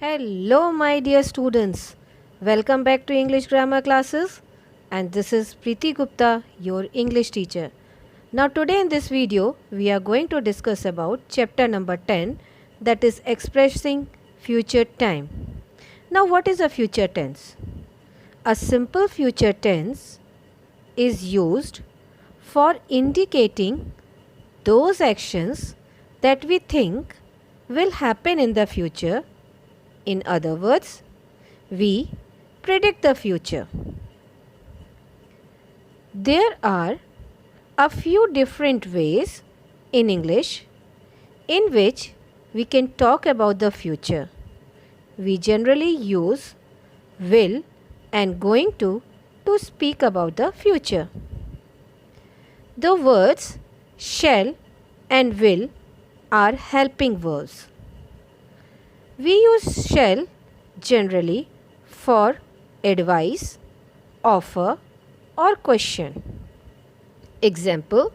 Hello, my dear students. Welcome back to English grammar classes. And this is Preeti Gupta, your English teacher. Now, today in this video, we are going to discuss about chapter number 10, that is expressing future time. Now, what is a future tense? A simple future tense is used for indicating those actions that we think will happen in the future. In other words, we predict the future. There are a few different ways in English in which we can talk about the future. We generally use will and going to speak about the future. The words shall and will are helping verbs. We use shall generally for advice, offer or question. Example: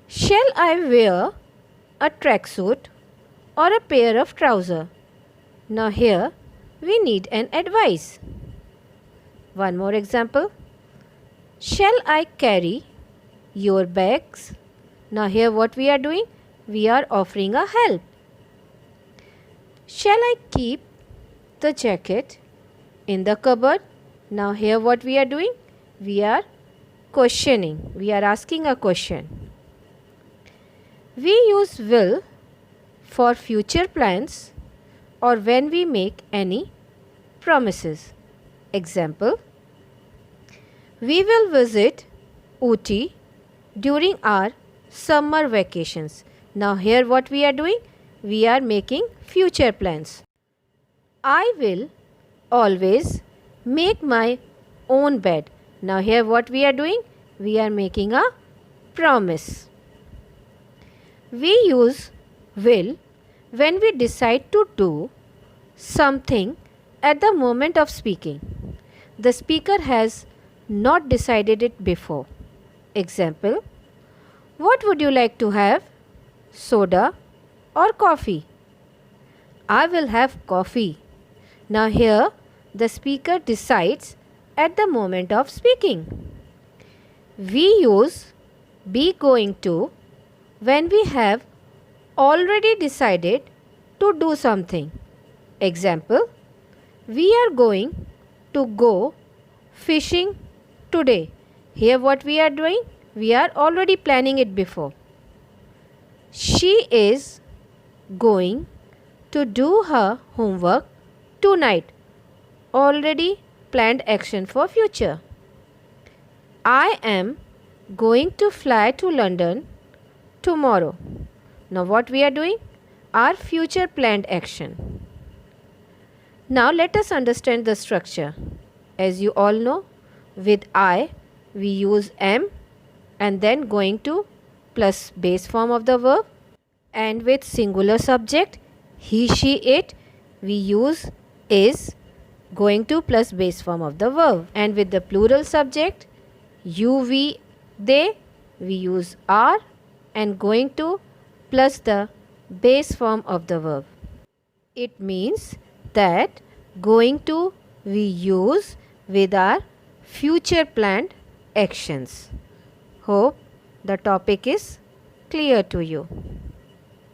shall I wear a tracksuit or a pair of trousers? Now here we need an advice. One more example: shall I carry your bags? Now here what we are doing? We are offering a help. Shall I keep the jacket in the cupboard? Now here what we are doing? We are questioning. We are asking a question. We use will for future plans or when we make any promises. Example: we will visit Ooty during our summer vacations. Now here what we are doing? We are making future plans. I will always make my own bed. Now here what we are doing? We are making a promise. We use will when we decide to do something at the moment of speaking. The speaker has not decided it before. Example: what would you like to have? Soda or coffee? I will have coffee. Now here the speaker decides at the moment of speaking. We use be going to when we have already decided to do something. Example: we are going to go fishing today. Here what we are doing? We are already planning it before. She is going to do her homework tonight. Already planned action for future. I am going to fly to London tomorrow. Now what we are doing? Our future planned action. Now let us understand the structure. As you all know, with I we use am and then going to plus base form of the verb, and with singular subject he, she, it we use is going to plus base form of the verb, and with the plural subject you, we, they we use are and going to plus the base form of the verb. It means that going to we use with our future planned actions. Hope the topic is clear to you.